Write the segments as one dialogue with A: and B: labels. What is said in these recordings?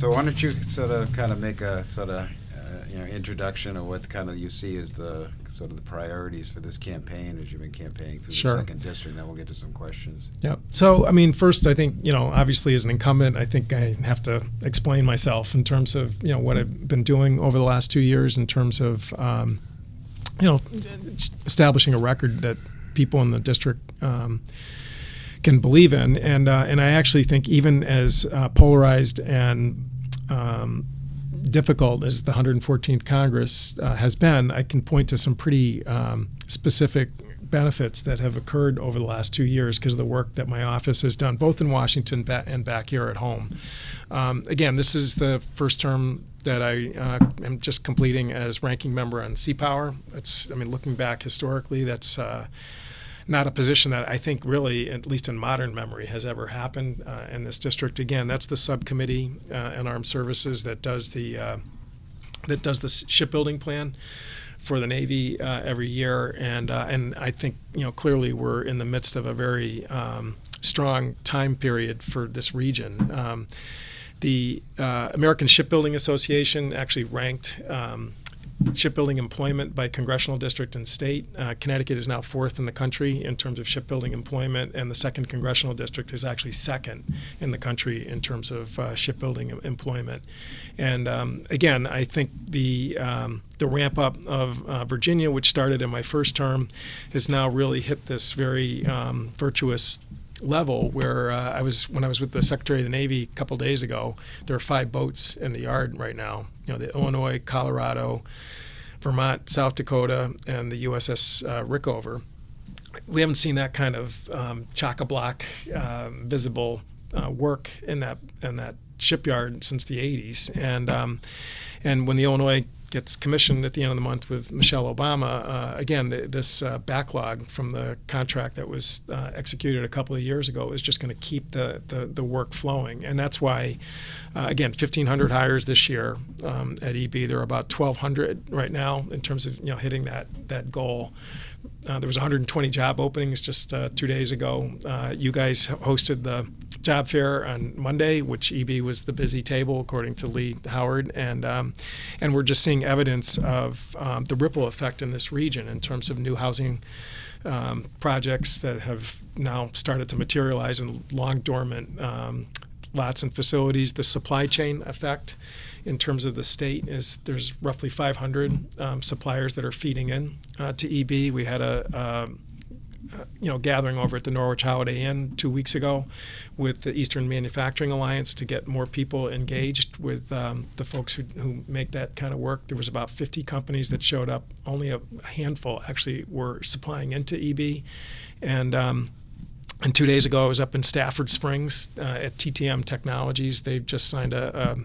A: So why don't you sort of kind of make a sort of introduction of what kind of you see as the sort of the priorities for this campaign as you've been campaigning through
B: Sure.
A: the second district. Then we'll get to some questions.
B: Yeah. So, I mean, first, I think, obviously as an incumbent, I think I have to explain myself in terms of, what I've been doing over the last 2 years in terms of, establishing a record that people in the district can believe in. And I actually think even as polarized and difficult as the 114th Congress has been, I can point to some pretty specific benefits that have occurred over the last 2 years because of the work that my office has done, both in Washington and back here at home. Again, this is the first term that I am just completing as ranking member on C-Power. Looking back historically, that's not a position that I think really, at least in modern memory, has ever happened in this district. Again, that's the subcommittee in Armed Services that does the shipbuilding plan for the Navy every year, and I think clearly we're in the midst of a very strong time period for this region. The American Shipbuilding Association actually ranked shipbuilding employment by congressional district and state. Connecticut is now fourth in the country in terms of shipbuilding employment, and the second congressional district is actually second in the country in terms of shipbuilding employment. And again, I think the ramp up of Virginia, which started in my first term, has now really hit this very virtuous level where when I was with the Secretary of the Navy a couple days ago, there are 5 boats in the yard right now. The Illinois, Colorado, Vermont, South Dakota, and the USS Rickover. We haven't seen that kind of chock-a-block visible work in that shipyard since the 80s. And when the Illinois gets commissioned at the end of the month with Michelle Obama, again, this backlog from the contract that was executed a couple of years ago is just going to keep the work flowing. And that's why, again, 1,500 hires this year at EB. There are about 1,200 right now in terms of hitting that goal. There was 120 job openings just 2 days ago. You guys hosted the job fair on Monday, which EB was the busy table, according to Lee Howard, and we're just seeing evidence of the ripple effect in this region in terms of new housing projects that have now started to materialize in long dormant lots and facilities. The supply chain effect in terms of the state is there's roughly 500 suppliers that are feeding in to EB. We had a gathering over at the Norwich Holiday Inn 2 weeks ago with the Eastern Manufacturing Alliance to get more people engaged with the folks who make that kind of work. There was about 50 companies that showed up. Only a handful actually were supplying into EB. And 2 days ago, I was up in Stafford Springs at TTM Technologies. They've just signed a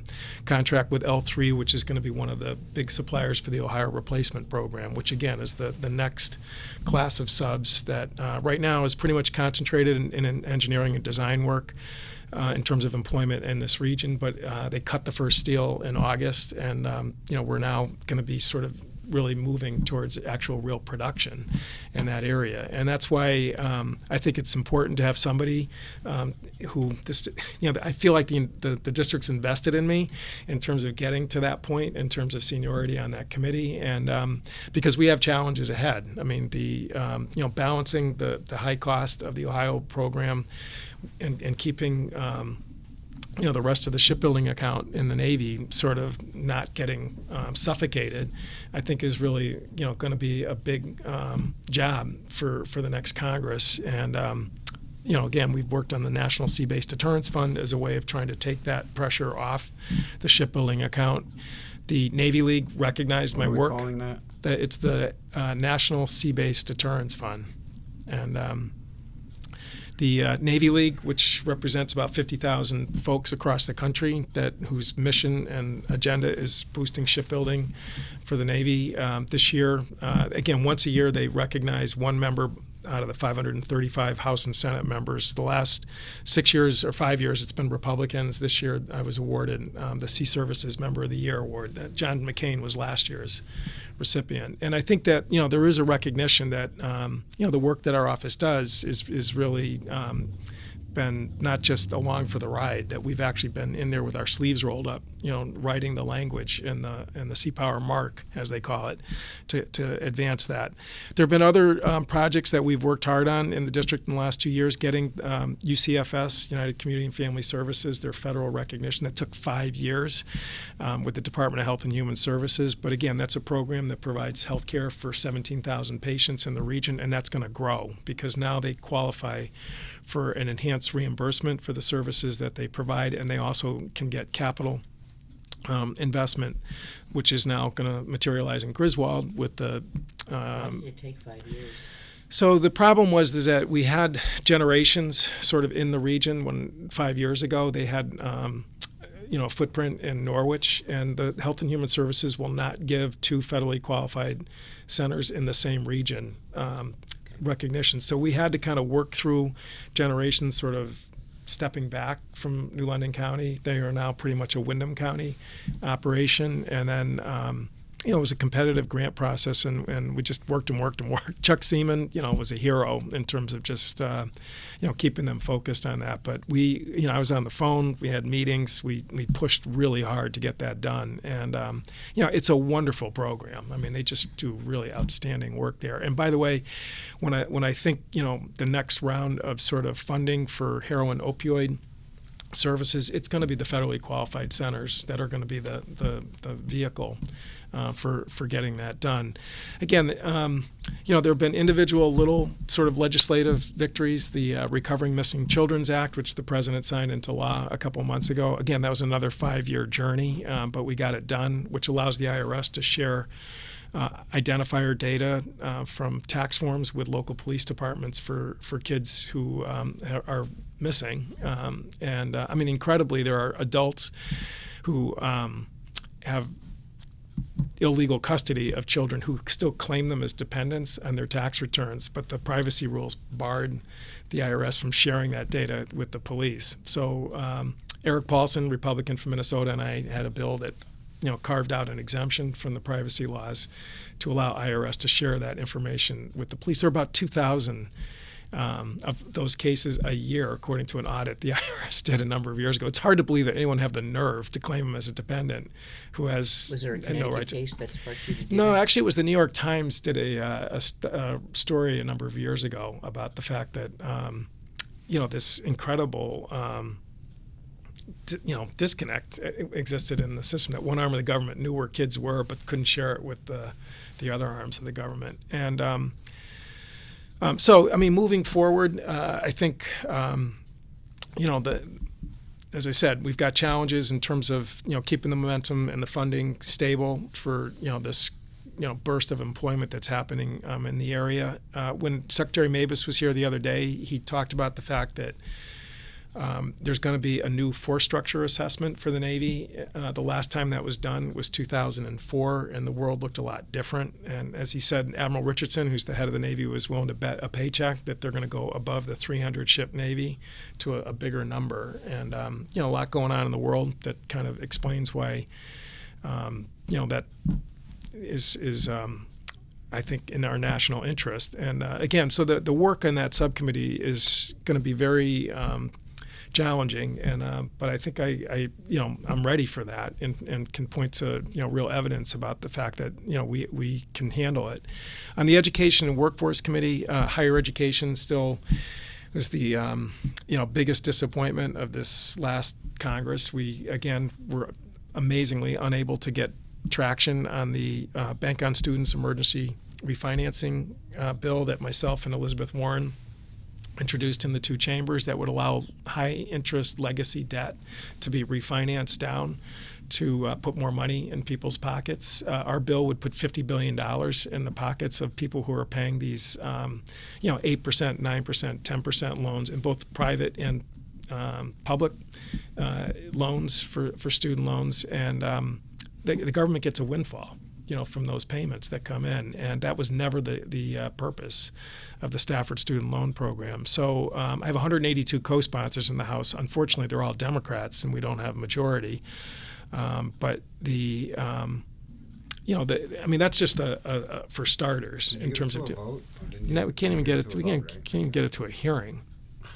B: contract with L3, which is going to be one of the big suppliers for the Ohio Replacement Program, which, again, is the next class of subs that right now is pretty much concentrated in engineering and design work in terms of employment in this region. But they cut the first steel in August, and we're now going to be sort of really moving towards actual real production in that area. And that's why I think it's important to have somebody who I feel like the district's invested in me in terms of getting to that point in terms of seniority on that committee, and because we have challenges ahead. I mean, the balancing the high cost of the Ohio program and keeping the rest of the shipbuilding account in the Navy sort of not getting suffocated, I think is really going to be a big job for the next Congress. And again, we've worked on the National Sea-Based Deterrence Fund as a way of trying to take that pressure off the shipbuilding account. The Navy League recognized my work.
A: What are we calling that?
B: It's the National Sea-Based Deterrence Fund, and the Navy League, which represents about 50,000 folks across the country whose mission and agenda is boosting shipbuilding for the Navy. This year, again, once a year, they recognize one member out of the 535 House and Senate members. The last 6 years or 5 years, it's been Republicans. This year, I was awarded the Sea Services Member of the Year award. John McCain was last year's recipient. And I think that there is a recognition that the work that our office does is really been not just along for the ride, that we've actually been in there with our sleeves rolled up, writing the language and the Sea Power mark, as they call it, to advance that. There have been other projects that we've worked hard on in the district in the last 2 years, getting UCFS, United Community and Family Services, their federal recognition. That took 5 years with the Department of Health and Human Services. But again, that's a program that provides health care for 17,000 patients in the region, and that's going to grow because now they qualify for an enhanced reimbursement for the services that they provide, and they also can get capital investment, which is now going to materialize in Griswold with the.
C: Why did it take 5 years?
B: So the problem was that we had generations sort of in the region when 5 years ago they had a footprint in Norwich, and the Health and Human Services will not give two federally qualified centers in the same region recognition. So we had to kind of work through generations sort of stepping back from New London County. They are now pretty much a Windham County operation. And then, it was a competitive grant process, and we just worked and worked and worked. Chuck Seaman, was a hero in terms of just, keeping them focused on that. But I was on the phone. We had meetings. We pushed really hard to get that done. And, it's a wonderful program. I mean, they just do really outstanding work there. And by the way, when I think, the next round of sort of funding for heroin opioid services, it's going to be the federally qualified centers that are going to be the vehicle for getting that done. Again, there have been individual little sort of legislative victories. The Recovering Missing Children's Act, which the president signed into law a couple months ago. Again, that was another 5-year journey, but we got it done, which allows the IRS to share identifier data from tax forms with local police departments for kids who are missing. Incredibly, there are adults who have illegal custody of children who still claim them as dependents on their tax returns, but the privacy rules barred the IRS from sharing that data with the police. So Eric Paulson, Republican from Minnesota, and I had a bill that carved out an exemption from the privacy laws to allow IRS to share that information with the police. There are about 2,000 of those cases a year, according to an audit the IRS did a number of years ago. It's hard to believe that anyone have the nerve to claim him as a dependent who has
C: Was there a Connecticut case that sparked you to do
B: No,
C: that?
B: actually, it was the New York Times did a story a number of years ago about the fact that this incredible disconnect existed in the system, that one arm of the government knew where kids were but couldn't share it with the other arms of the government. And moving forward, I think, as I said, we've got challenges in terms of, keeping the momentum and the funding stable for, this, burst of employment that's happening in the area. When Secretary Mabus was here the other day, he talked about the fact that there's going to be a new force structure assessment for the Navy. The last time that was done was 2004, and the world looked a lot different. And as he said, Admiral Richardson, who's the head of the Navy, was willing to bet a paycheck that they're going to go above the 300-ship Navy to a bigger number. And, a lot going on in the world that kind of explains why, that is I think, in our national interest. And again, so the work on that subcommittee is going to be very challenging, and but I think I'm ready for that, and can point to real evidence about the fact that we can handle it. On the Education and Workforce Committee, higher education still was the biggest disappointment of this last Congress. We again were amazingly unable to get traction on the Bank on Students Emergency Refinancing bill that myself and Elizabeth Warren introduced in the two chambers, that would allow high interest legacy debt to be refinanced down to put more money in people's pockets. Our bill would put $50 billion in the pockets of people who are paying these 8%, 9%, 10% loans in both private and public loans for student loans. And the government gets a windfall from those payments that come in, and that was never the purpose of the Stafford Student Loan Program. So I have 182 co-sponsors in the House. Unfortunately, they're all Democrats, and we don't have a majority. But that's just for starters in terms of.
A: Vote?
B: We can't even get it. We can't even get it to a hearing.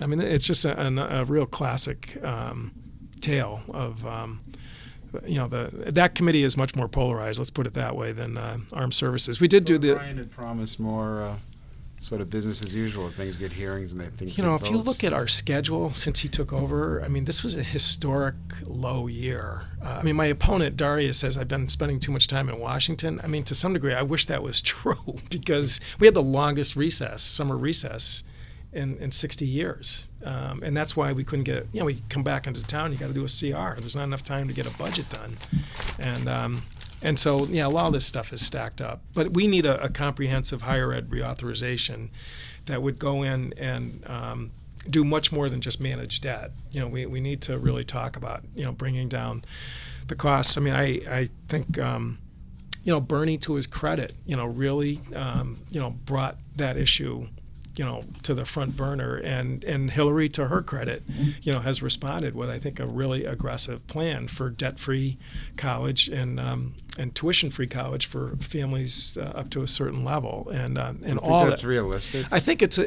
B: I mean, it's just a real classic tale of, that committee is much more polarized, let's put it that way, than Armed Services. We did do the...
A: Brian had promised more sort of business as usual. Things get hearings and they think
B: if you look at our schedule since he took over, I mean, this was a historic low year. I mean, my opponent, Darius, says I've been spending too much time in Washington. I mean, to some degree, I wish that was true because we had the longest summer recess in 60 years. And that's why we couldn't get, we come back into town, you got to do a CR. There's not enough time to get a budget done. And so, a lot of this stuff is stacked up. But we need a comprehensive higher ed reauthorization that would go in and do much more than just manage debt. We need to really talk about, bringing down the costs. I mean, I think, Bernie, to his credit, really, brought that issue to the front burner, and Hillary, to her credit, has responded with, I think, a really aggressive plan for debt-free college and tuition-free college for families up to a certain level, and all
A: that's realistic.
B: I think it's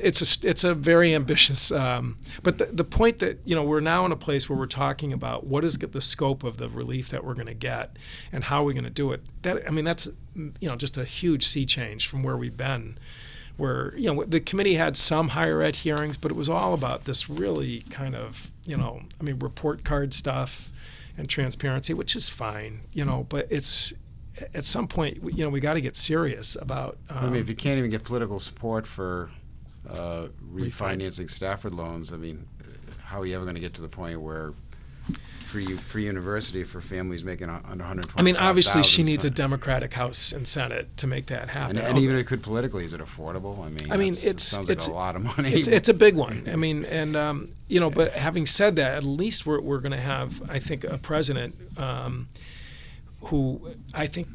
B: a very ambitious. But the point that we're now in a place where we're talking about what is the scope of the relief that we're going to get and how we're going to do it. That's just a huge sea change from where we've been. Where the committee had some higher ed hearings, but it was all about this really kind of report card stuff and transparency, which is fine, but it's at some point we got to get serious about.
A: If you can't even get political support for refinancing Stafford loans, how are you ever going to get to the point where free university for families making under $125,000?
B: Obviously she needs a Democratic House and Senate to make that happen.
A: And even if it could politically, is it affordable? It sounds like a lot of money.
B: It's a big one. But having said that, at least we're going to have, I think, a president who I think,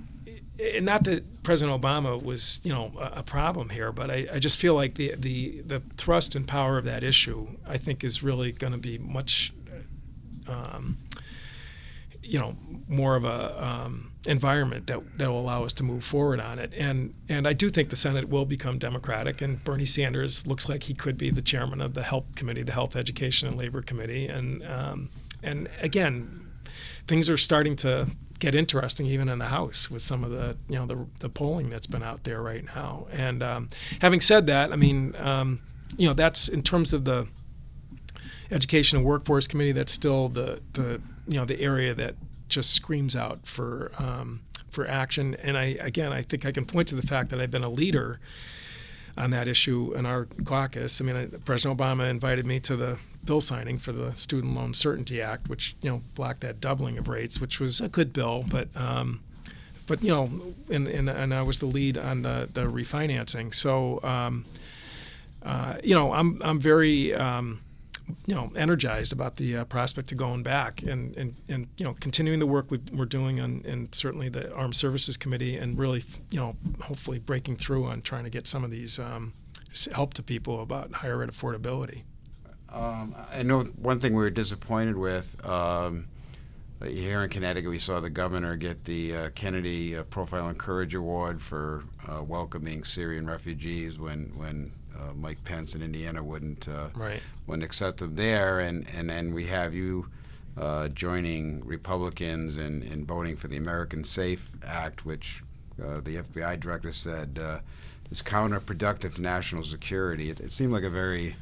B: not that President Obama was, a problem here, but I just feel like the thrust and power of that issue, I think, is really going to be much more of a environment that will allow us to move forward on it. And I do think the Senate will become Democratic, and Bernie Sanders looks like he could be the chairman of the HELP committee, the Health, Education, and Labor Committee. And again, things are starting to get interesting even in the House with some of the the polling that's been out there right now. And having said that, that's in terms of the Education and Workforce Committee, that's still the area that just screams out for action. And I think I can point to the fact that I've been a leader on that issue in our caucus. President Obama invited me to the bill signing for the Student Loan Certainty Act, which blocked that doubling of rates, which was a good bill, but and I was the lead on the refinancing. So I'm very energized about the prospect of going back and continuing the work we're doing in certainly the Armed Services Committee, and really hopefully breaking through on trying to get some of these help to people about higher ed affordability.
A: I know one thing we were disappointed with here in Connecticut. We saw the governor get the Kennedy Profile and Courage Award for welcoming Syrian refugees when Mike Pence in Indiana wouldn't accept them there, and we have you joining Republicans in voting for the American Safe Act, which the FBI director said is counterproductive to national security. It seemed like a very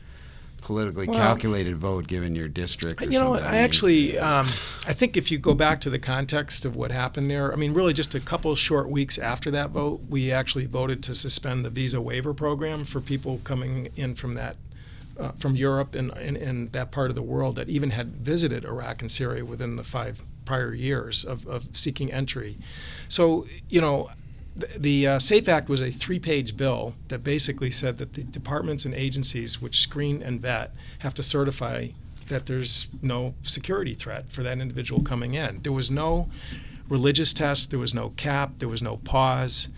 A: politically calculated vote given your district. I think if you go back to the context of what happened there, really just a couple short weeks after that vote, we actually voted to suspend the visa waiver program for people coming in from from Europe and that part of the world that even had visited Iraq and Syria within the 5 prior years of seeking entry. So, the SAFE Act was a 3-page bill that basically said that the departments and agencies which screen and vet have to certify that there's no security threat for that individual coming in. There was no religious test, there was no cap, there was no pause,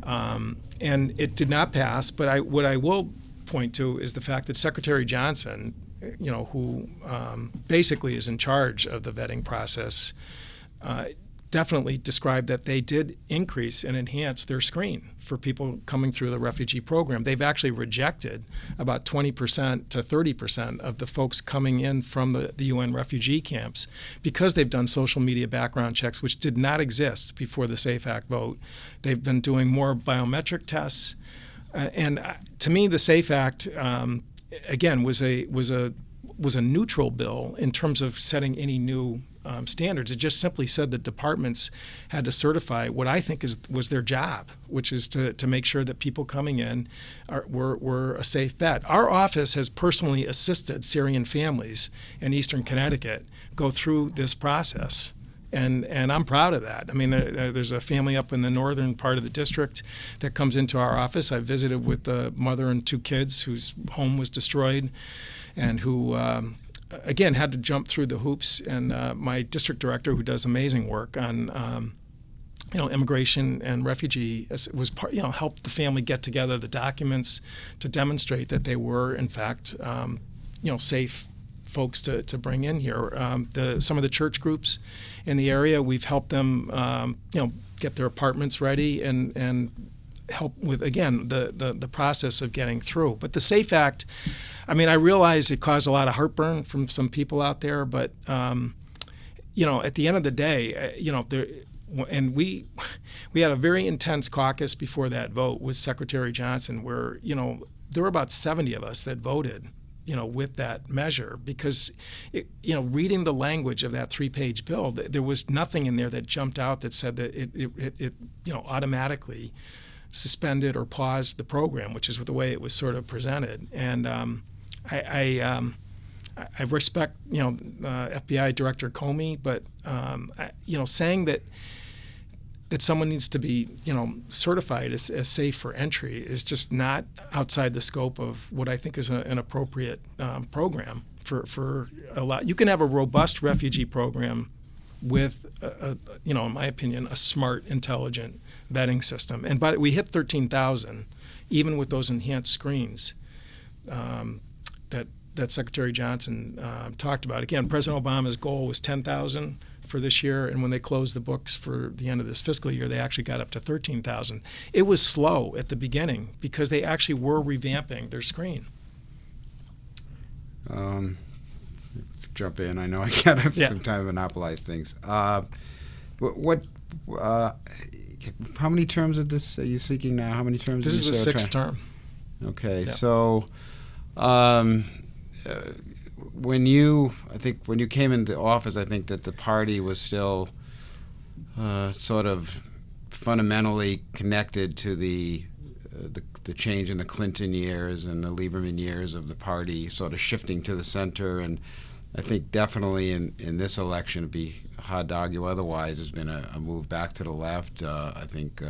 A: and it did not pass. But what I will point to is the fact that Secretary Johnson, who basically is in charge of the vetting process,
B: definitely described that they did increase and enhance their screen for people coming through the refugee program. They've actually rejected about 20% to 30% of the folks coming in from the UN refugee camps because they've done social media background checks, which did not exist before the SAFE Act vote. They've been doing more biometric tests. And to me, the SAFE Act, again, was a neutral bill in terms of setting any new standards. It just simply said that departments had to certify what I think was their job, which is to make sure that people coming in were a safe bet. Our office has personally assisted Syrian families in Eastern Connecticut go through this process. And I'm proud of that. I mean, there's a family up in the northern part of the district that comes into our office. I visited with the mother and 2 kids whose home was destroyed and who again, had to jump through the hoops. And my district director, who does amazing work on, immigration and refugee, was part, helped the family get together the documents to demonstrate that they were, in fact, safe folks to bring in here. Some of the church groups in the area, we've helped them, get their apartments ready and help with, again, the process of getting through. But the SAFE Act, I mean, I realize it caused a lot of heartburn from some people out there, but at the end of the day, and we had a very intense caucus before that vote with Secretary Johnson, where there were about 70 of us that voted, with that measure, because reading the language of that 3-page bill, there was nothing in there that jumped out that said that it automatically suspended or paused the program, which is the way it was sort of presented. And I respect FBI Director Comey, but saying that someone needs to be certified as safe for entry is just not outside the scope of what I think is an appropriate program for a lot. You can have a robust refugee program with, in my opinion, a smart, intelligent vetting system. And we hit 13,000, even with those enhanced screens that Secretary Johnson talked about. Again, President Obama's goal was 10,000 for this year, and when they closed the books for the end of this fiscal year, they actually got up to 13,000. It was slow at the beginning because they actually were revamping their screen.
A: Jump in. I know I can't have some time to monopolize things. How many terms of this are you seeking now? How many terms?
B: This is the 6th term.
A: Okay, so when you came into office, I think that the party was still sort of fundamentally connected to the change in the Clinton years and the Lieberman years of the party sort of shifting to the center. And I think definitely in this election, it'd be hard to argue otherwise, has been a move back to the left. I think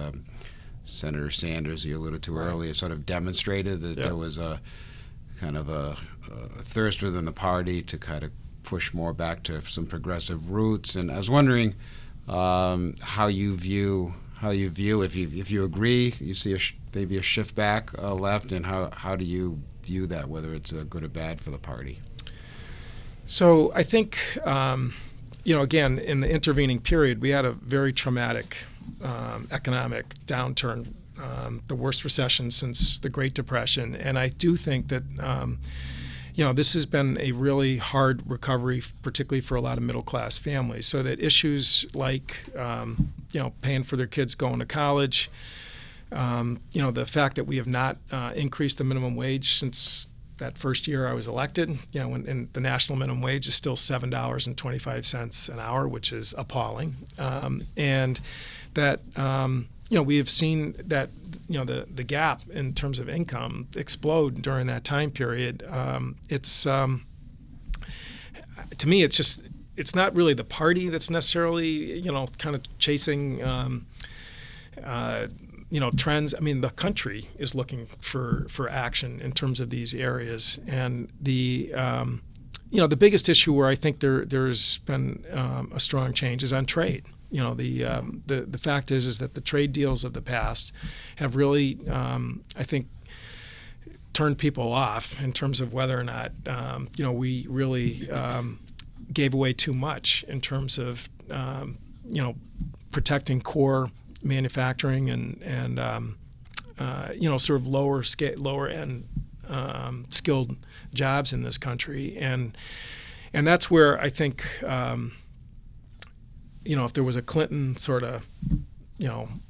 A: Senator Sanders, you alluded to earlier, sort of demonstrated that there was a kind of a thirst within the party to kind of push more back to some progressive roots. And I was wondering how you view if you agree, you see maybe a shift back left, and how do you view that, whether it's good or bad for the party?
B: So I think again, in the intervening period, we had a very traumatic economic downturn. The worst recession since the Great Depression. And I do think that, this has been a really hard recovery, particularly for a lot of middle-class families. So that issues like, paying for their kids going to college, the fact that we have not increased the minimum wage since that first year I was elected, and the national minimum wage is still $7.25 an hour, which is appalling. And that, we have seen that the gap in terms of income explode during that time period. It's to me, it's not really the party that's necessarily kind of chasing trends. I mean, the country is looking for action in terms of these areas, and the biggest issue where I think there's been a strong change is on trade. The fact is that the trade deals of the past have really, I think, turned people off in terms of whether or not, we really gave away too much in terms of, protecting core manufacturing and sort of lower end skilled jobs in this country, and that's where I think if there was a Clinton sort of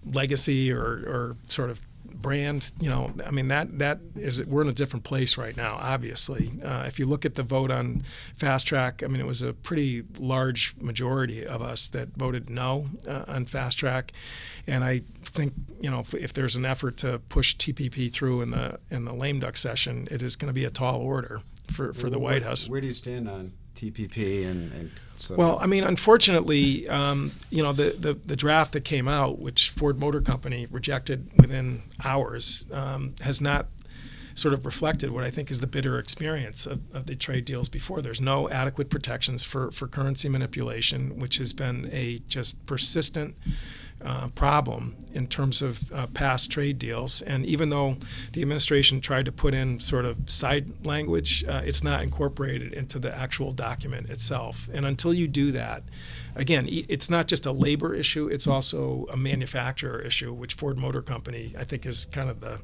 B: legacy or sort of brand, that is, we're in a different place right now, obviously. If you look at the vote on fast track, it was a pretty large majority of us that voted no on fast track. And I think, if there's an effort to push TPP through in the lame duck session, it is going to be a tall order for the White House.
A: Where do you stand on TPP and so?
B: Well, unfortunately, the draft that came out, which Ford Motor Company rejected within hours, has not sort of reflected what I think is the bitter experience of the trade deals before. There's no adequate protections for currency manipulation, which has been a just persistent problem in terms of past trade deals. And even though the administration tried to put in sort of side language, it's not incorporated into the actual document itself. And until you do that, again, it's not just a labor issue, it's also a manufacturer issue, which Ford Motor Company, I think, is kind of the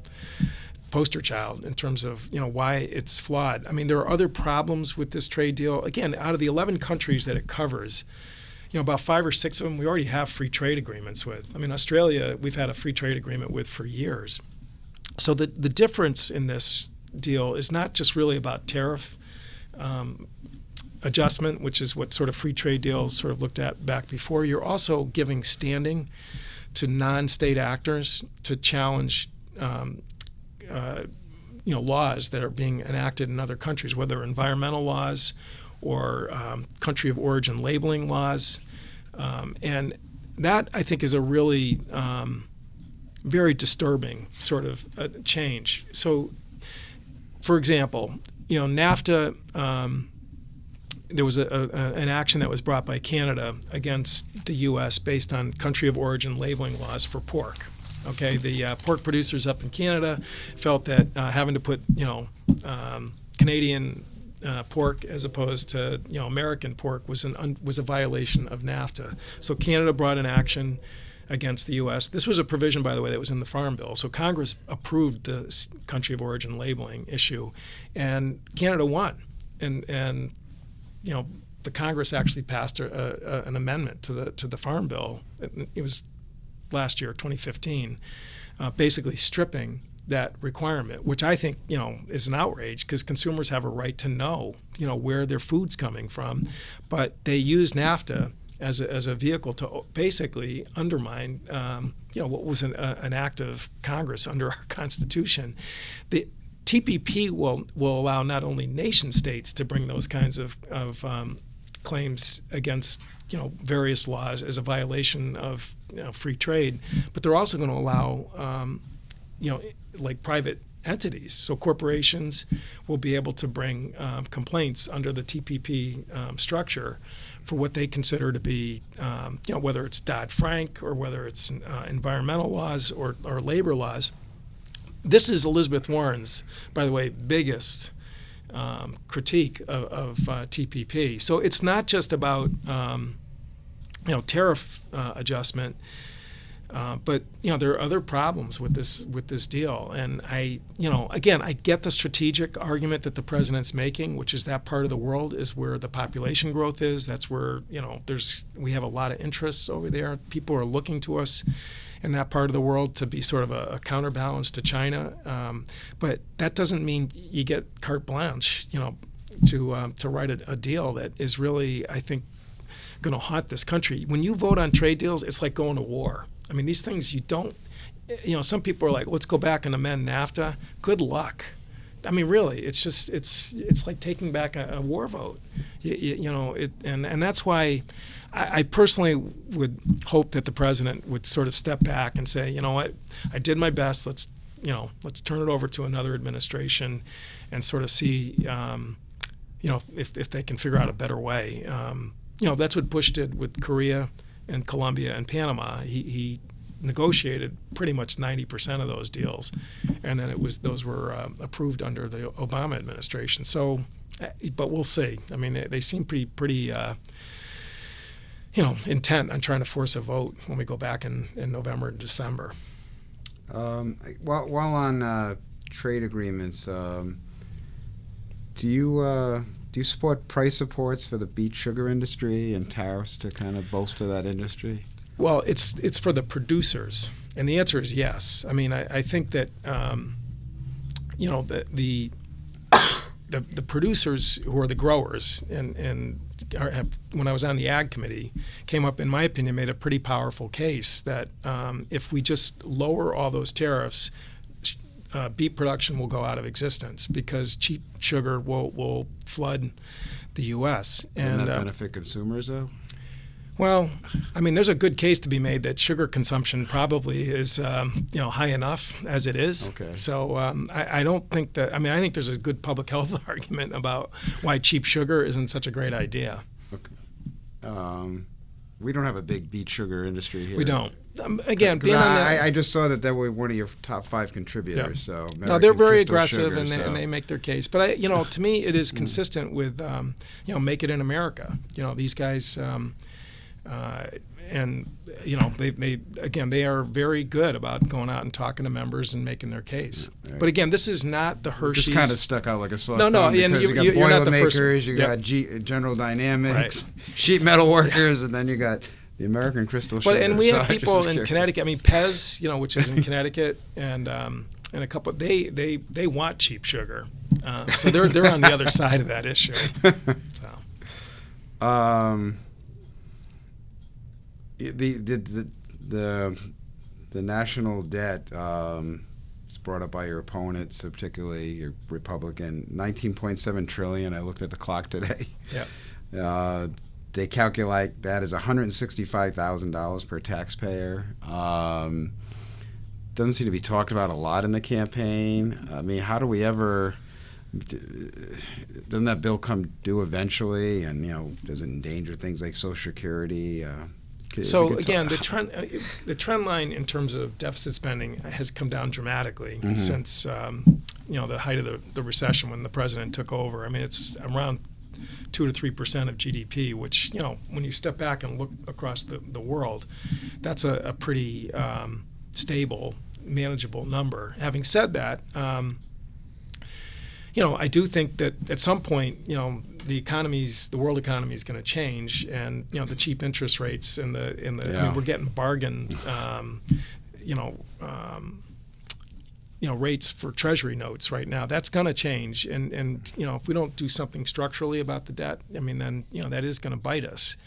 B: poster child in terms of why it's flawed. There are other problems with this trade deal. Again, out of the 11 countries that it covers, about 5 or 6 of them we already have free trade agreements with. Australia, we've had a free trade agreement with for years. So the difference in this deal is not just really about tariff adjustment, which is what sort of free trade deals sort of looked at back before. You're also giving standing to non-state actors to challenge laws that are being enacted in other countries, whether environmental laws or country of origin labeling laws. And that, I think, is a really very disturbing sort of change. So, for example, NAFTA, there was an action that was brought by Canada against the U.S. based on country of origin labeling laws for pork. Okay, the pork producers up in Canada felt that having to put, Canadian pork as opposed to American pork was a violation of NAFTA. So Canada brought an action against the U.S. This was a provision, by the way, that was in the Farm Bill. So Congress approved the country of origin labeling issue, and Canada won. And the Congress actually passed an amendment to the Farm Bill. It was last year, 2015, basically stripping that requirement, which I think is an outrage because consumers have a right to know where their food's coming from, but they use NAFTA as a vehicle to basically undermine what was an act of Congress under our Constitution. The TPP will allow not only nation states to bring those kinds of claims against various laws as a violation of free trade, but they're also going to allow like private entities. So corporations will be able to bring complaints under the TPP structure for what they consider to be, whether it's Dodd-Frank or whether it's environmental laws or labor laws. This is Elizabeth Warren's, by the way, biggest critique of TPP. So it's not just about tariff adjustment. But there are other problems with this deal, and I get the strategic argument that the president's making, which is that part of the world is where the population growth is. That's where we have a lot of interests over there. People are looking to us in that part of the world to be sort of a counterbalance to China. But that doesn't mean you get carte blanche, to write a deal that is really, I think, going to haunt this country. When you vote on trade deals, it's like going to war. These things you don't, some people are like, let's go back and amend NAFTA. Good luck. Really, it's just, it's like taking back a war vote. And that's why I personally would hope that the president would sort of step back and say, you know what, I did my best. Let's turn it over to another administration and sort of see, if they can figure out a better way. That's what Bush did with Korea and Colombia and Panama. He negotiated pretty much 90% of those deals, and then those were approved under the Obama administration. So, but we'll see. They seem pretty intent on trying to force a vote when we go back in November and December.
A: While on trade agreements, do you support price supports for the beet sugar industry and tariffs to kind of bolster that industry?
B: Well, it's for the producers, and the answer is yes. I mean, I think that the producers who are the growers and when I was on the Ag Committee, came up, in my opinion, made a pretty powerful case that if we just lower all those tariffs, beet production will go out of existence because cheap sugar will flood the U.S.
A: Wouldn't that benefit consumers, though?
B: Well, I mean, there's a good case to be made that sugar consumption probably is, high enough as it is.
A: Okay.
B: So I don't think that. I mean, I think there's a good public health argument about why cheap sugar isn't such a great idea.
A: Okay. We don't have a big beet sugar industry here.
B: We don't. Again, being on that,
A: I just saw that they were one of your top 5 contributors.
B: Yeah.
A: So
B: no, they're very
A: Crystal
B: aggressive,
A: Sugar,
B: and they make their case. But to me, it is consistent with Make It in America. These guys. They are very good about going out and talking to members and making their case. Right. But again, this is not the Hershey's.
A: Just kind of stuck out like a sore
B: thumb. No,
A: because you got Boilermakers, you
B: yep.
A: got General Dynamics,
B: right.
A: sheet metal workers, and then you got the American Crystal Sugar.
B: And we have people in Connecticut. I mean, Pez, which is in Connecticut, and a couple. They want cheap sugar, so they're on the other side of that issue. So.
A: The national debt is brought up by your opponents, particularly your Republican. $19.7 trillion. I looked at the clock today.
B: Yeah.
A: They calculate that as $165,000 per taxpayer. Doesn't seem to be talked about a lot in the campaign. I mean, how do we ever? Doesn't that bill come due eventually? And does it endanger things like Social Security?
B: So again, the trend line in terms of deficit spending has come down dramatically since the height of the recession when the president took over. I mean, it's around 2 to 3% of GDP, which when you step back and look across the world, that's a pretty stable, manageable number. Having said that, I do think that at some point, the world economy is going to change, and the cheap interest rates and I mean, we're getting bargain, rates for Treasury notes right now. That's going to change, and if we don't do something structurally about the debt, I mean, then that is going to bite us.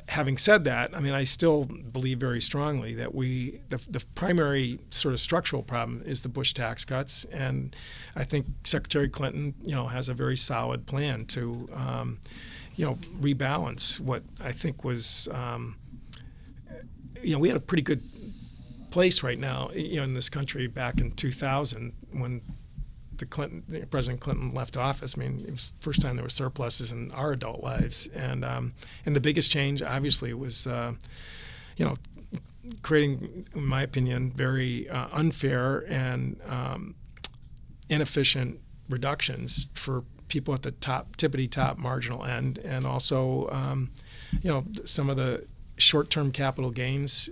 B: Having said that, I mean, I still believe very strongly that the primary sort of structural problem is the Bush tax cuts, and I think Secretary Clinton, has a very solid plan to, rebalance what I think was, we had a pretty good place right now, in this country back in 2000 when President Clinton left office. I mean, it was the first time there were surpluses in our adult lives, and the biggest change, obviously, was creating, in my opinion, very unfair and inefficient reductions for people at the tippity top marginal end, and also some of the short-term capital gains,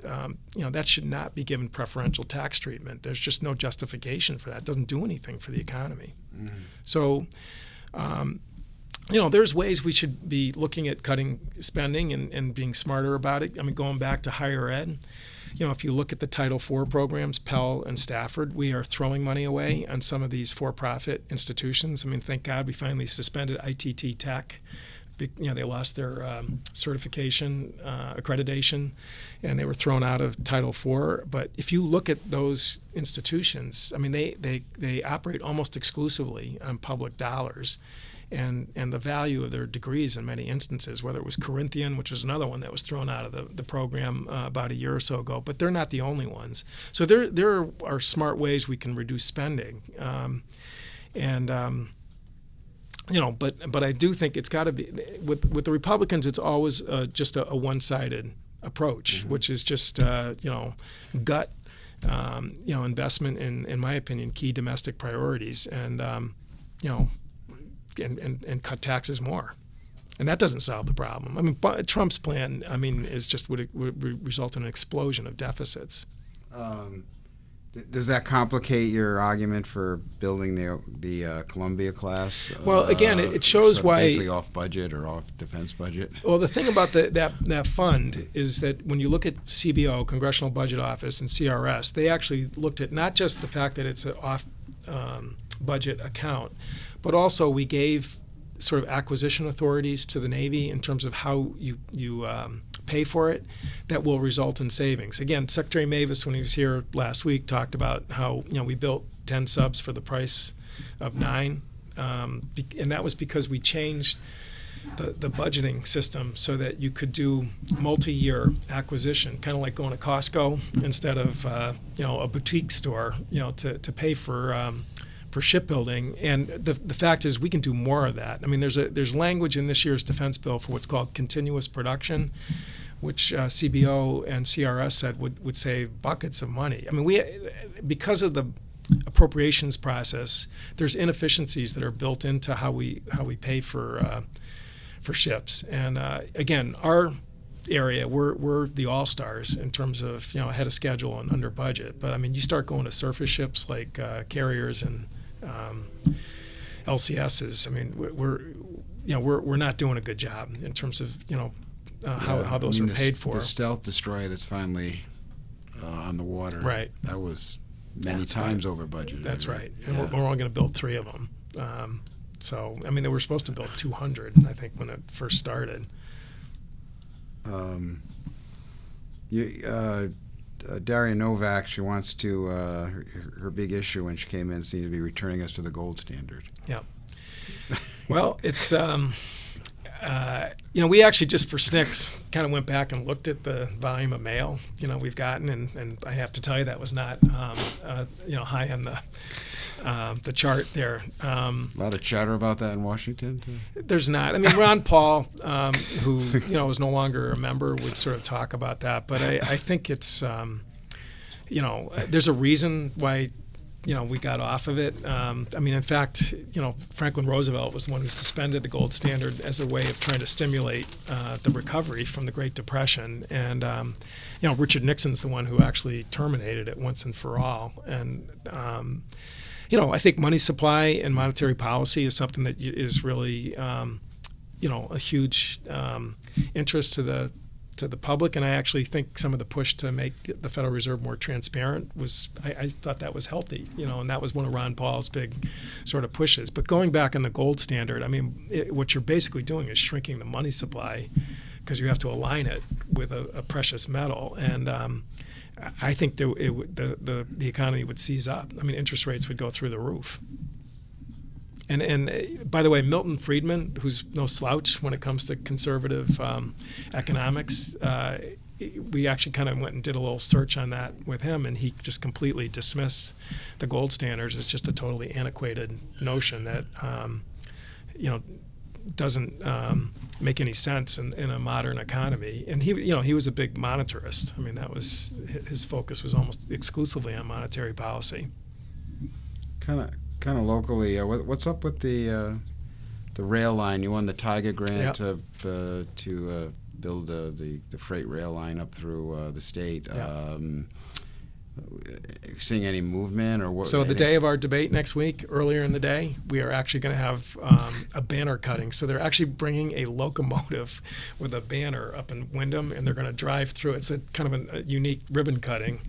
B: that should not be given preferential tax treatment. There's just no justification for that. It doesn't do anything for the economy. Mm-hmm. So, there's ways we should be looking at cutting spending and being smarter about it. I mean, going back to higher ed, if you look at the Title IV programs, Pell and Stafford, we are throwing money away on some of these for-profit institutions. I mean, thank God we finally suspended ITT Tech. They lost their certification, accreditation, and they were thrown out of Title IV. But if you look at those institutions, I mean, they operate almost exclusively on public dollars, and the value of their degrees in many instances, whether it was Corinthian, which was another one that was thrown out of the program about a year or so ago, but they're not the only ones. So there are smart ways we can reduce spending, but I do think it's got to be with the Republicans. It's always just a one-sided approach, mm-hmm. which is just gut investment in my opinion, key domestic priorities, and cut taxes more. And that doesn't solve the problem. I mean, Trump's plan, I mean, is just would result in an explosion of deficits.
A: Does that complicate your argument for building the Columbia class?
B: Well, again, it shows why
A: basically off budget or off defense budget.
B: Well, the thing about that fund is that when you look at CBO, Congressional Budget Office, and CRS, they actually looked at not just the fact that it's an off budget account, but also we gave sort of acquisition authorities to the Navy in terms of how you pay for it that will result in savings. Again, Secretary Mavis, when he was here last week, talked about how we built 10 subs for the price of 9, and that was because we changed the budgeting system so that you could do multi-year acquisition, kind of like going to Costco instead of a boutique store, to pay for shipbuilding. And the fact is we can do more of that. I mean, there's language in this year's defense bill for what's called continuous production, which CBO and CRS said would save buckets of money. I mean, because of the appropriations process, there's inefficiencies that are built into how we pay for ships. And again, our area, we're the all-stars in terms of ahead of schedule and under budget. But I mean, you start going to surface ships like carriers and LCSs. I mean, we're not doing a good job in terms of how those are paid for.
A: The stealth destroyer that's finally on the water.
B: Right.
A: That was many times over budget.
B: That's right. And we're only going to build 3 of them. So I mean, they were supposed to build 200, I think, when it first started.
A: Daria Novak, she wants to, her big issue when she came in seemed to be returning us to the gold standard.
B: Yeah. Well, it's, we actually just for SNCS kind of went back and looked at the volume of mail, we've gotten, and I have to tell you that was not, high on the chart there.
A: A lot of chatter about that in Washington, too?
B: There's not. I mean, Ron Paul, who is no longer a member, would sort of talk about that. But I think it's, there's a reason why, we got off of it. I mean, in fact, Franklin Roosevelt was the one who suspended the gold standard as a way of trying to stimulate the recovery from the Great Depression. And, Richard Nixon's the one who actually terminated it once and for all. And, I think money supply and monetary policy is something that is really, a huge interest to the public. And I actually think some of the push to make the Federal Reserve more transparent I thought that was healthy, and that was one of Ron Paul's big sort of pushes. But going back on the gold standard, I mean, what you're basically doing is shrinking the money supply because you have to align it with a precious metal. And I think the economy would seize up. I mean, interest rates would go through the roof. And by the way, Milton Friedman, who's no slouch when it comes to conservative economics, we actually kind of went and did a little search on that with him, and he just completely dismissed the gold standards as just a totally antiquated notion that doesn't make any sense in a modern economy. And he was a big monetarist. I mean, that was his focus was almost exclusively on monetary policy.
A: Kind of locally, what's up with the rail line? You won the Tiger grant to build the freight rail line up through the state.
B: Yeah.
A: Seeing any movement or what?
B: So the day of our debate next week, earlier in the day, we are actually going to have a banner cutting. So they're actually bringing a locomotive with a banner up in Wyndham, and they're going to drive through. It's a kind of a unique ribbon cutting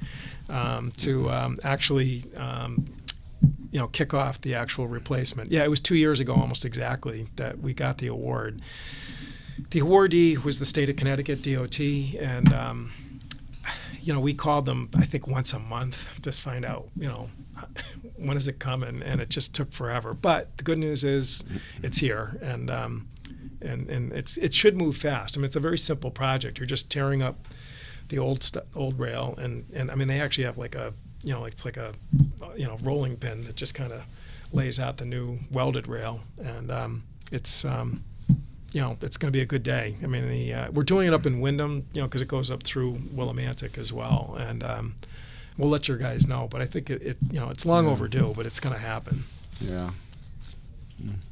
B: to actually kick off the actual replacement. Yeah, it was 2 years ago, almost exactly, that we got the award. The awardee was the state of Connecticut, DOT, and we called them, I think, once a month to find out, when is it coming, and it just took forever. But the good news is it's here, and it should move fast. I mean, it's a very simple project. You're just tearing up the old rail, and I mean, they actually have like a, it's like a, rolling pin that just kind of lays out the new welded rail, and it's going to be a good day. I mean, we're doing it up in Wyndham, because it goes up through Willimantic as well, and we'll let your guys know. But I think it's long overdue, but it's going to happen.
A: Yeah.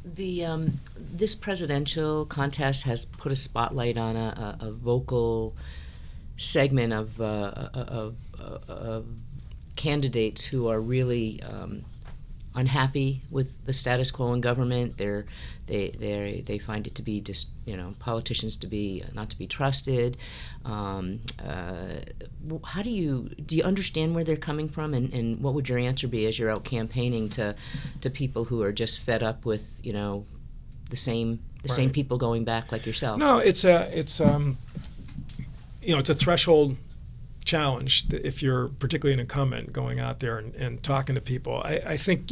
C: This presidential contest has put a spotlight on a vocal segment of candidates who are really unhappy with the status quo in government. They find it to be just politicians to be not to be trusted. How do you understand where they're coming from, and what would your answer be as you're out campaigning to people who are just fed up with the same people going back like yourself?
B: No, it's a threshold challenge if you're particularly an incumbent going out there and talking to people. I think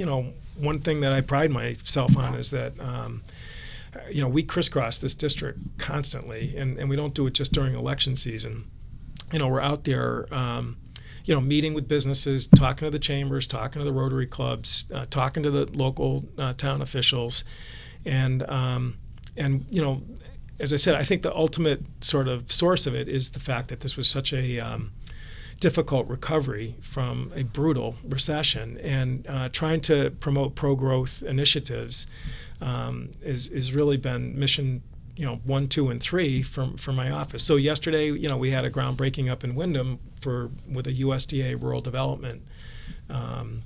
B: one thing that I pride myself on is that we crisscross this district constantly, and we don't do it just during election season. We're out there meeting with businesses, talking to the chambers, talking to the Rotary clubs, talking to the local town officials, and as I said, I think the ultimate sort of source of it is the fact that this was such a difficult recovery from a brutal recession, and trying to promote pro-growth initiatives is really been mission 1, 2, and 3 for my office. So yesterday, we had a groundbreaking up in Wyndham with a USDA rural development. One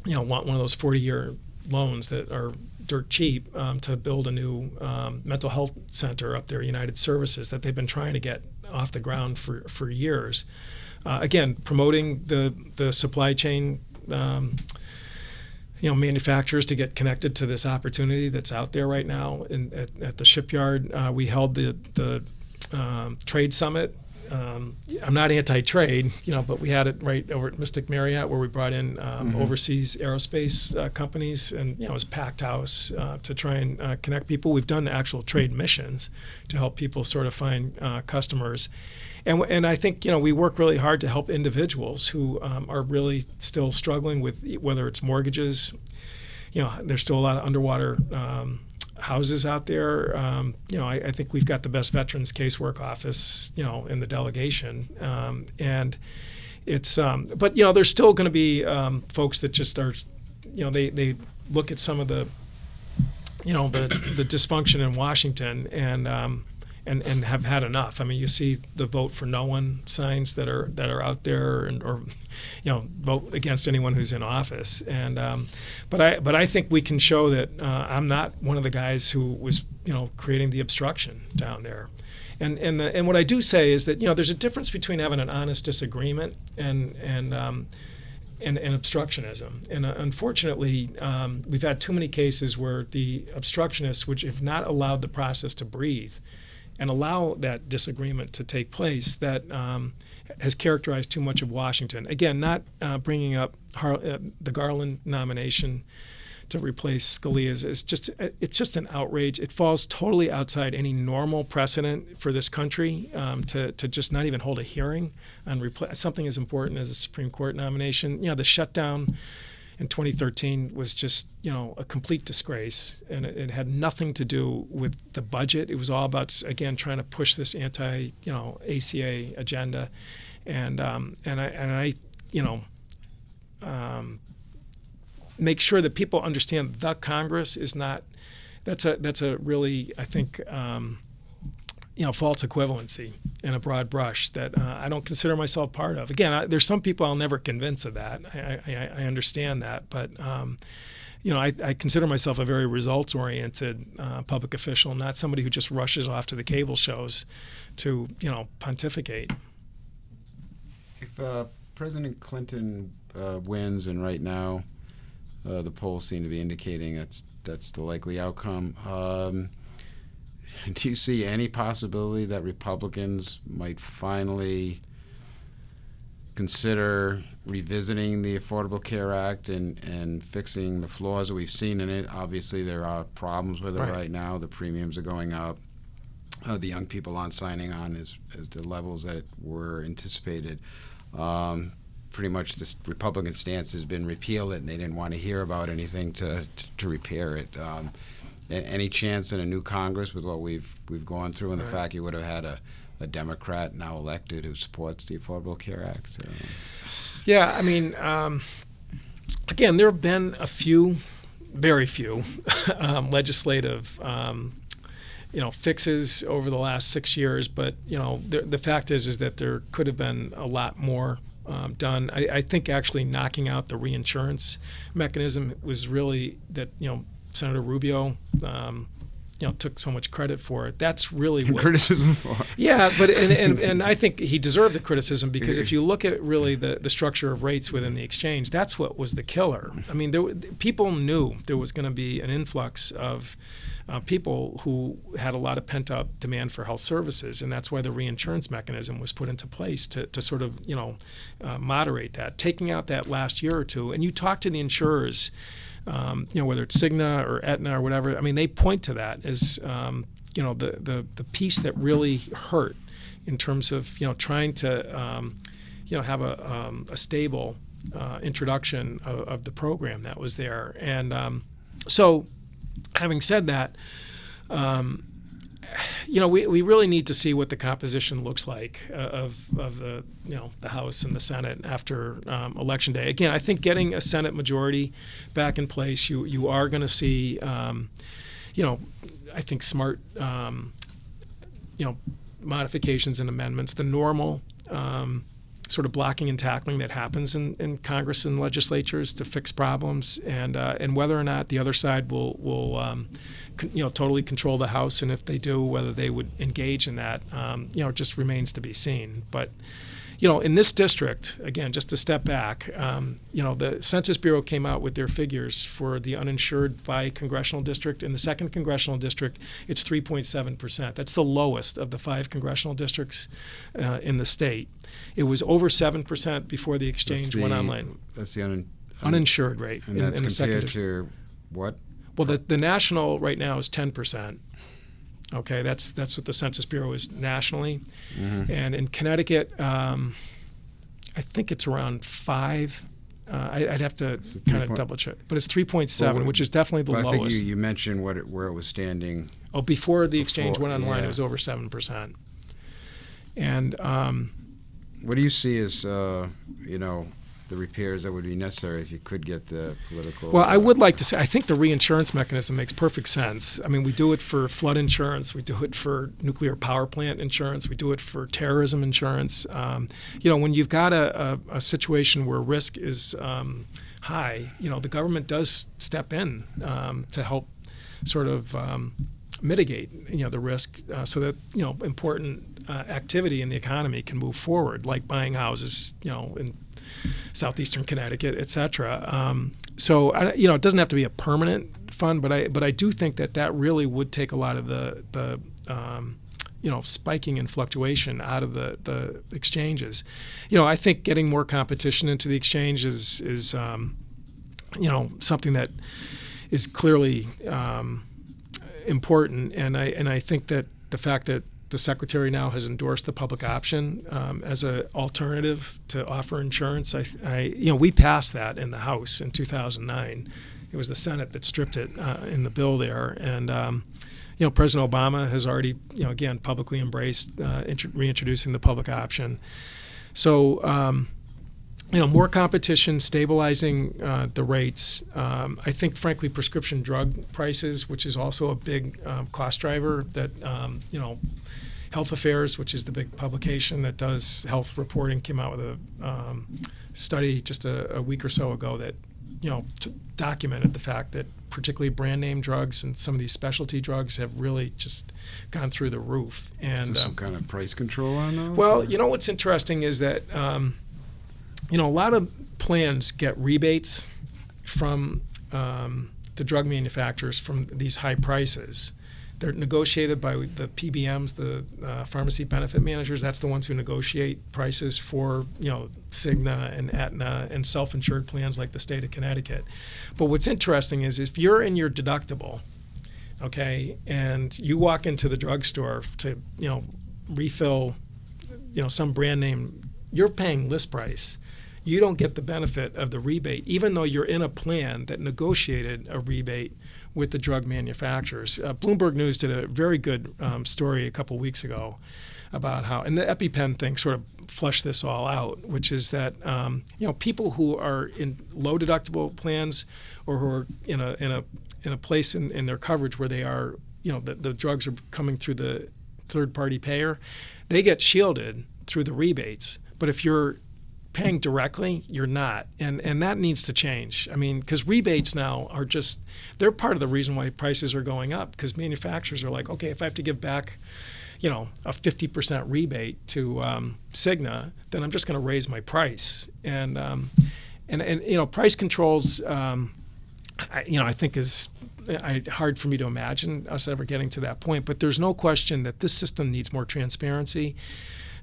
B: of those 40-year loans that are dirt cheap to build a new mental health center up there, United Services, that they've been trying to get off the ground for years. Again, promoting the supply chain, manufacturers to get connected to this opportunity that's out there right now. At the shipyard, we held the trade summit. I'm not anti-trade, but we had it right over at Mystic Marriott, where we brought in overseas aerospace companies, and it was a packed house to try and connect people. We've done actual trade missions to help people sort of find customers. And I think we work really hard to help individuals who are really still struggling with whether it's mortgages. There's still a lot of underwater houses out there. I think we've got the best veterans casework office in the delegation, and it's but there's still going to be folks that just are they look at some of the the dysfunction in Washington and have had enough. I mean, you see the vote for no one signs that are out there, or vote against anyone who's in office. And but I think we can show that I'm not one of the guys who was creating the obstruction down there. And what I do say is that there's a difference between having an honest disagreement and obstructionism. And unfortunately, we've had too many cases where the obstructionists, which have not allowed the process to breathe and allow that disagreement to take place, that has characterized too much of Washington. Again, not bringing up the Garland nomination to replace Scalia's. It's just an outrage. It falls totally outside any normal precedent for this country to just not even hold a hearing on something as important as a Supreme Court nomination. The shutdown in 2013 was just a complete disgrace, and it had nothing to do with the budget. It was all about, again, trying to push this anti-ACA agenda, and I make sure that people understand the Congress is not. That's a really, I think, false equivalency in a broad brush that I don't consider myself part of. Again, there's some people I'll never convince of that. I understand that, but I consider myself a very results-oriented public official, not somebody who just rushes off to the cable shows to pontificate.
A: If President Clinton wins, and right now the polls seem to be indicating that's the likely outcome. Do you see any possibility that Republicans might finally consider revisiting the Affordable Care Act and fixing the flaws that we've seen in it? Obviously, there are problems with it right now. The premiums are going up. The young people aren't signing on as the levels that were anticipated. Pretty much this Republican stance has been repeal it, and they didn't want to hear about anything to repair it. Any chance in a new Congress with what we've gone through, and the fact you would have had a Democrat now elected who supports the Affordable Care Act?
B: Yeah, I mean, again, there have been a few very few legislative fixes over the last 6 years, but the fact is that there could have been a lot more done. I think actually knocking out the reinsurance mechanism was really that Senator Rubio took so much credit for it. That's really what
A: criticism for.
B: Yeah, but and I think he deserved the criticism, because if you look at really the structure of rates within the exchange, that's what was the killer. I mean, people knew there was going to be an influx of people who had a lot of pent-up demand for health services, and that's why the reinsurance mechanism was put into place to sort of moderate that. Taking out that last year or two, and you talk to the insurers, whether it's Cigna or Aetna or whatever, I mean, they point to that as the piece that really hurt in terms of trying to have a stable introduction of the program that was there. And so, having said that, we really need to see what the composition looks like of the the House and the Senate after Election Day. Again, I think getting a Senate majority back in place, you are going to see, I think smart, modifications and amendments. The normal sort of blocking and tackling that happens in Congress and legislatures to fix problems, and whether or not the other side will totally control the House, and if they do, whether they would engage in that, just remains to be seen. But in this district, again, just to step back, the Census Bureau came out with their figures for the uninsured by congressional district. In the 2nd congressional district, it's 3.7%. That's the lowest of the 5 congressional districts in the state. It was over 7% before the exchange went online.
A: That's the
B: uninsured rate.
A: And that's
B: in the
A: compared
B: 2nd
A: to what?
B: Well, the national right now is 10%. Okay, that's what the Census Bureau is nationally. Mm-hmm. And in Connecticut, I think it's around 5. I'd have to kind of double check, but it's 3.7, which is definitely the lowest.
A: I think you mentioned where it was standing.
B: Oh, before the exchange went online, it was over 7%. And
A: what do you see as the repairs that would be necessary if you could get the political?
B: Well, I would like to say I think the reinsurance mechanism makes perfect sense. I mean, we do it for flood insurance, we do it for nuclear power plant insurance, we do it for terrorism insurance. When you've got a situation where risk is high, the government does step in to help sort of mitigate the risk so that important activity in the economy can move forward, like buying houses in southeastern Connecticut, et cetera. So it doesn't have to be a permanent fund, but I do think that really would take a lot of the spiking and fluctuation out of the exchanges. I think getting more competition into the exchange is something that is clearly important, and I think that the fact that the Secretary now has endorsed the public option as an alternative to offer insurance. We passed that in the House in 2009. It was the Senate that stripped it in the bill there, and President Obama has already, again, publicly embraced reintroducing the public option. So, more competition, stabilizing the rates. I think, frankly, prescription drug prices, which is also a big cost driver that, Health Affairs, which is the big publication that does health reporting, came out with a study just a week or so ago that documented the fact that particularly brand name drugs and some of these specialty drugs have really just gone through the roof. And
A: is there some kind of price control on those?
B: Well, what's interesting is that a lot of plans get rebates from the drug manufacturers from these high prices. They're negotiated by the PBMs, the pharmacy benefit managers. That's the ones who negotiate prices for, Cigna and Aetna and self-insured plans like the state of Connecticut. But what's interesting is if you're in your deductible, okay, and you walk into the drugstore to, refill, some brand name, you're paying list price. You don't get the benefit of the rebate, even though you're in a plan that negotiated a rebate with the drug manufacturers. Bloomberg News did a very good story a couple weeks ago about how, and the EpiPen thing sort of flushed this all out, which is that people who are in low deductible plans or who are in a place in their coverage where they are, the drugs are coming through the third party payer, they get shielded through the rebates. But if you're paying directly, you're not, and that needs to change. I mean, because rebates now are they're part of the reason why prices are going up, because manufacturers are like, okay, if I have to give back a 50% rebate to Cigna, then I'm just going to raise my price. And price controls, I think is hard for me to imagine us ever getting to that point. But there's no question that this system needs more transparency,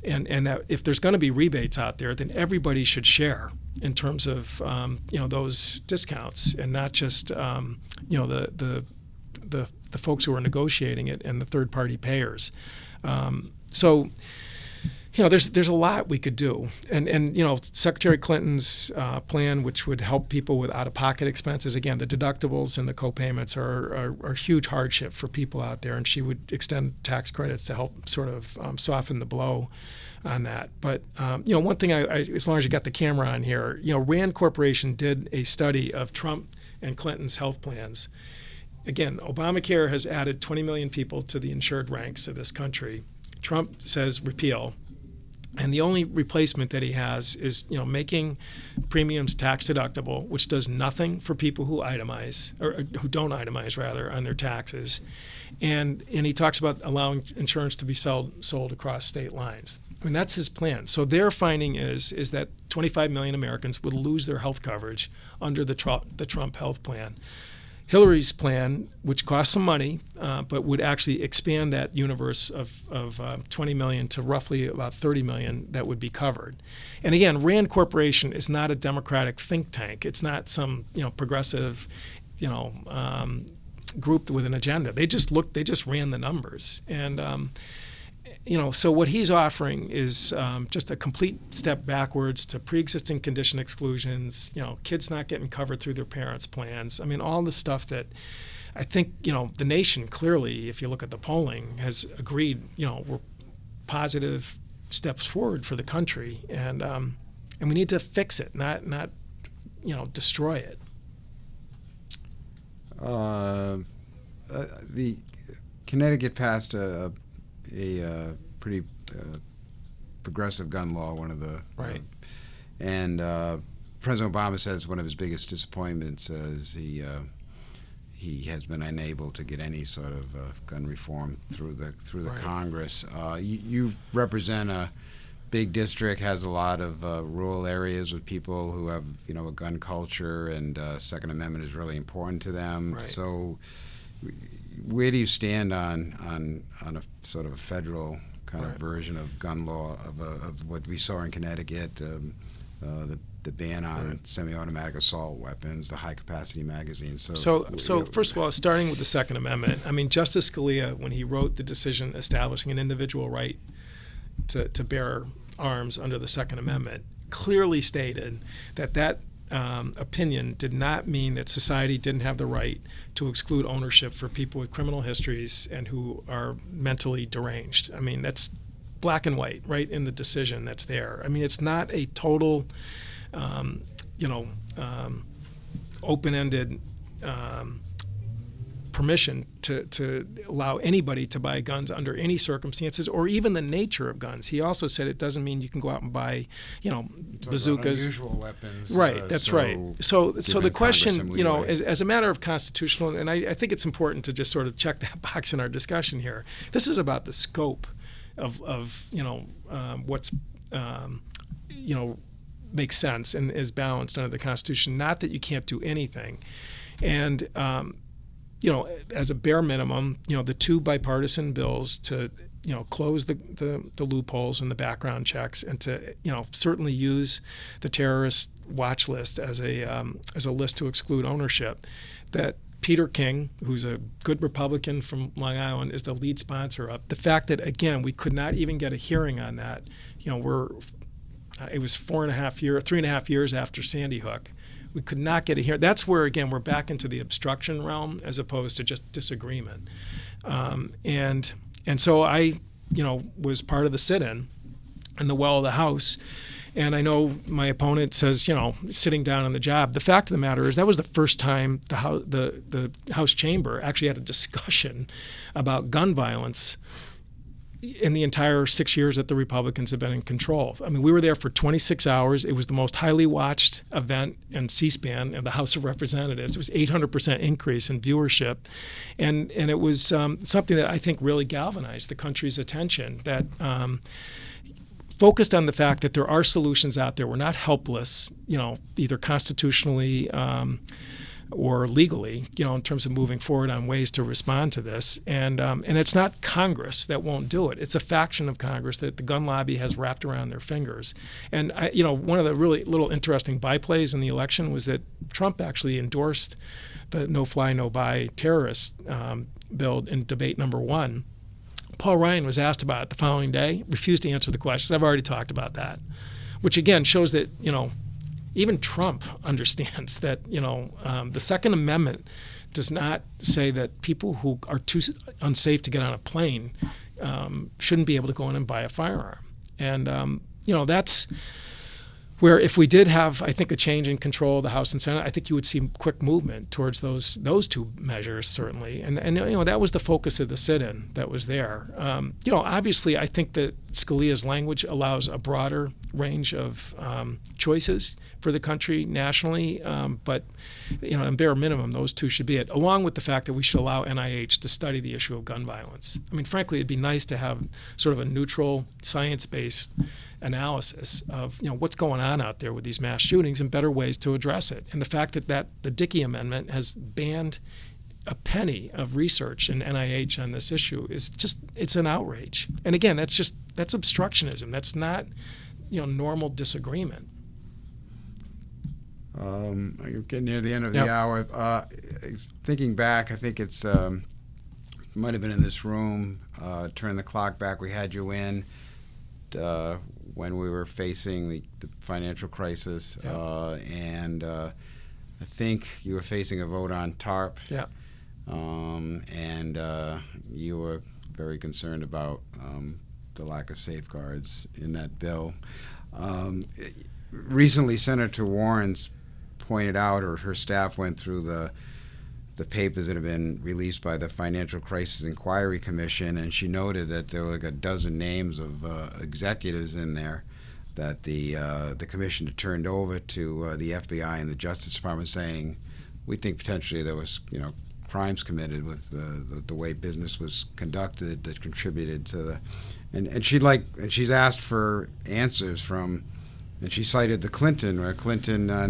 B: and that if there's going to be rebates out there, then everybody should share in terms of those discounts, and not just the folks who are negotiating it and the third party payers. So there's a lot we could do, and Secretary Clinton's plan, which would help people with out-of-pocket expenses. Again, the deductibles and the co-payments are a huge hardship for people out there, and she would extend tax credits to help sort of soften the blow on that. But one thing, as long as you got the camera on here, Rand Corporation did a study of Trump and Clinton's health plans. Again, Obamacare has added 20 million people to the insured ranks of this country. Trump says repeal, and the only replacement that he has is making premiums tax deductible, which does nothing for people who itemize, or who don't itemize rather, on their taxes. And he talks about allowing insurance to be sold across state lines. I mean, that's his plan. So their finding is that 25 million Americans would lose their health coverage under the Trump health plan. Hillary's plan, which costs some money, but would actually expand that universe of 20 million to roughly about 30 million that would be covered. And again, Rand Corporation is not a Democratic think tank. It's not some progressive, group with an agenda. They just ran the numbers, and so what he's offering is just a complete step backwards to pre-existing condition exclusions, kids not getting covered through their parents' plans. I mean, all the stuff that I think, the nation clearly, if you look at the polling, has agreed, were positive steps forward for the country. And we need to fix it, not destroy it.
A: The Connecticut passed a pretty progressive gun law, one of the
B: right.
A: And President Obama says one of his biggest disappointments is he has been unable to get any sort of gun reform through the right. Congress. You represent a big district, has a lot of rural areas with people who have a gun culture, and Second Amendment is really important to them.
B: Right.
A: So where do you stand on a sort of a federal kind of
B: right. version
A: version of gun law of what we saw in Connecticut, the ban on
B: right.
A: semi-automatic assault weapons, the high-capacity magazines?
B: So first of all, starting with the Second Amendment, I mean, Justice Scalia, when he wrote the decision establishing an individual right to bear arms under the Second Amendment, clearly stated that opinion did not mean that society didn't have the right to exclude ownership for people with criminal histories and who are mentally deranged. I mean, that's black and white, right, in the decision that's there. I mean, it's not a total, open-ended permission to allow anybody to buy guns under any circumstances, or even the nature of guns. He also said it doesn't mean you can go out and buy, bazookas.
A: Unusual weapons.
B: Right, that's right. So the question,
A: Congress
B: as a matter of constitutional, and I think it's important to just sort of check that box in our discussion here. This is about the scope of what's makes sense and is balanced under the Constitution. Not that you can't do anything, and as a bare minimum, the two bipartisan bills to close the loopholes in the background checks, and to certainly use the terrorist watch list as a list to exclude ownership, that Peter King, who's a good Republican from Long Island, is the lead sponsor of. The fact that, again, we could not even get a hearing on that, it was 3.5 years after Sandy Hook. We could not get a hearing. That's where, again, we're back into the obstruction realm as opposed to just disagreement. And so I was part of the sit-in in the well of the House. And I know my opponent says, sitting down on the job. The fact of the matter is that was the first time the House chamber actually had a discussion about gun violence in the entire 6 years that the Republicans have been in control. I mean, we were there for 26 hours. It was the most highly watched event in C-SPAN in the House of Representatives. It was 800% increase in viewership. And it was something that I think really galvanized the country's attention, that focused on the fact that there are solutions out there. We're not helpless, either constitutionally or legally, in terms of moving forward on ways to respond to this. And it's not Congress that won't do it. It's a faction of Congress that the gun lobby has wrapped around their fingers. And one of the really little interesting byplays in the election was that Trump actually endorsed the no-fly, no-buy terrorist bill in debate number 1. Paul Ryan was asked about it the following day, refused to answer the questions. I've already talked about that, which again shows that, even Trump understands that, the Second Amendment does not say that people who are too unsafe to get on a plane shouldn't be able to go in and buy a firearm. And, that's where if we did have, I think, a change in control of the House and Senate, I think you would see quick movement towards those two measures, certainly. And that was the focus of the sit-in that was there. Obviously, I think that Scalia's language allows a broader range of choices for the country nationally, but at bare minimum, those two should be it, along with the fact that we should allow NIH to study the issue of gun violence. I mean, frankly, it'd be nice to have sort of a neutral, science-based analysis of what's going on out there with these mass shootings and better ways to address it. And the fact that the Dickey Amendment has banned a penny of research in NIH on this issue is it's an outrage. And again, that's obstructionism. That's not normal disagreement.
A: I'm getting near the end of the hour. Thinking back, I think it's might have been in this room. Turn the clock back. We had you in when we were facing the financial crisis, and I think you were facing a vote on TARP.
B: Yeah.
A: And you were very concerned about the lack of safeguards in that bill. Recently, Senator Warren's pointed out, or her staff went through the papers that have been released by the Financial Crisis Inquiry Commission, and she noted that there were like a dozen names of executives in there that the commission had turned over to the FBI and the Justice Department, saying, we think potentially there was crimes committed with the way business was conducted that contributed to the, and she's asked for answers from, and she cited the Clinton on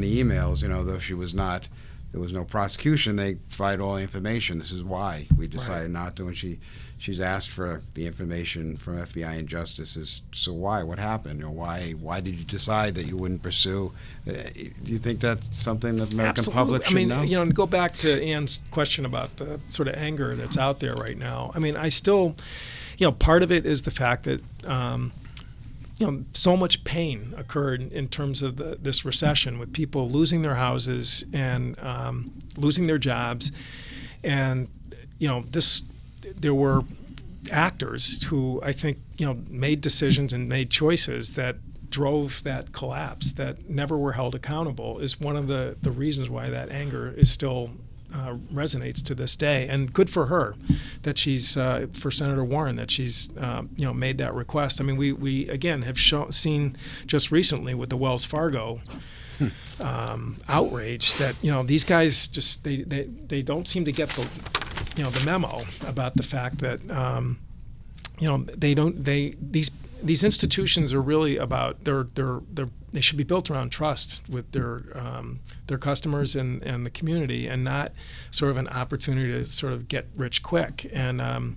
A: the emails, though there was no prosecution, they provide all the information. This is why we decided not to. And she's asked for the information from FBI and Justice. So why? What happened? Why did you decide that you wouldn't pursue? Do you think that's something that the American public should know?
B: To go back to Ann's question about the sort of anger that's out there right now. I mean, I still, part of it is the fact that so much pain occurred in terms of this recession, with people losing their houses and losing their jobs, and there were actors who I think made decisions and made choices that drove that collapse that never were held accountable. Is one of the reasons why that anger is still resonates to this day. And good for her that she's for Senator Warren that she's made that request. I mean, we again have seen just recently with the Wells Fargo outrage that these guys just they don't seem to get the memo about the fact that these institutions are really about they should be built around trust with their customers and the community, and not sort of an opportunity to sort of get rich quick. And I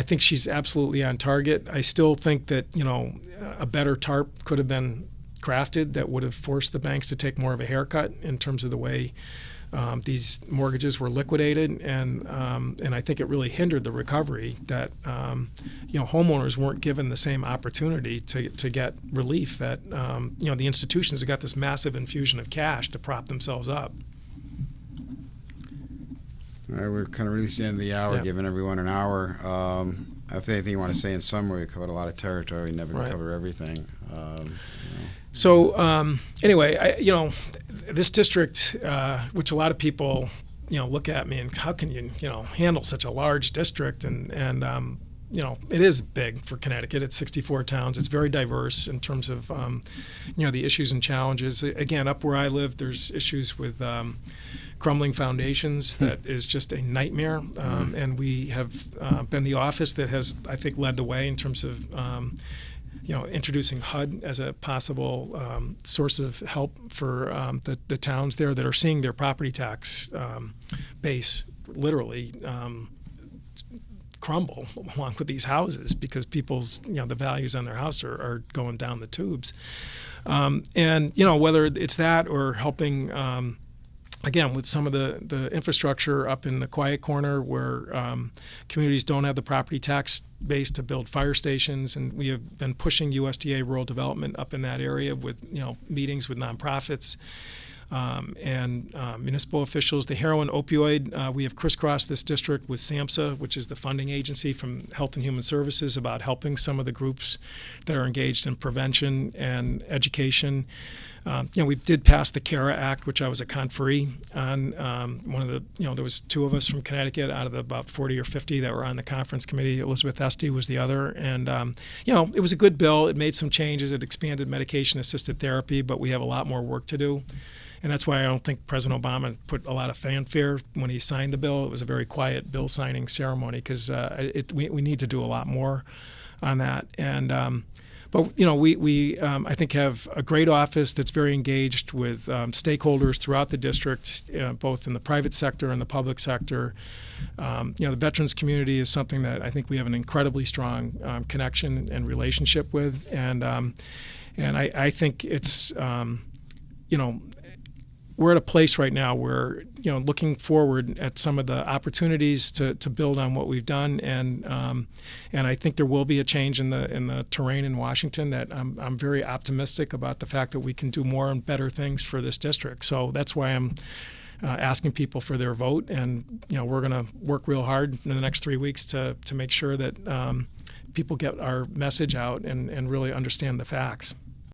B: think she's absolutely on target. I still think that a better TARP could have been crafted that would have forced the banks to take more of a haircut in terms of the way these mortgages were liquidated, and I think it really hindered the recovery. That homeowners weren't given the same opportunity to get relief that the institutions have got this massive infusion of cash to prop themselves up.
A: All right, we're kind of reached the end of the hour,
B: Yeah.
A: giving everyone an hour. If there's anything you want to say in summary, we covered a lot of territory, never
B: Right.
A: cover everything.
B: So anyway, this district, which a lot of people, look at me and how can you, handle such a large district? And it is big for Connecticut. It's 64 towns. It's very diverse in terms of, the issues and challenges. Again, up where I live, there's issues with crumbling foundations that is just a nightmare. And we have been the office that has, I think, led the way in terms of introducing HUD as a possible source of help for the towns there that are seeing their property tax base literally crumble along with these houses because people's, the values on their house are going down the tubes. And whether it's that or helping, again, with some of the infrastructure up in the quiet corner where communities don't have the property tax base to build fire stations, and we have been pushing USDA rural development up in that area with meetings with nonprofits and municipal officials. The heroin opioid, we have crisscrossed this district with SAMHSA, which is the funding agency from Health and Human Services, about helping some of the groups that are engaged in prevention and education. We did pass the CARA Act, which I was a conferee on. One of the, there was 2 of us from Connecticut out of the about 40 or 50 that were on the conference committee. Elizabeth Esty was the other. And, it was a good bill. It made some changes. It expanded medication-assisted therapy, but we have a lot more work to do. And that's why I don't think President Obama put a lot of fanfare when he signed the bill. It was a very quiet bill signing ceremony because we need to do a lot more on that. And but we I think have a great office that's very engaged with stakeholders throughout the district, both in the private sector and the public sector. The veterans community is something that I think we have an incredibly strong connection and relationship with, and I think it's we're at a place right now where looking forward at some of the opportunities to build on what we've done, and I think there will be a change in the terrain in Washington that I'm very optimistic about the fact that we can do more and better things for this district. So that's why I'm asking people for their vote, and we're going to work real hard in the next 3 weeks to make sure that people get our message out and really understand the facts.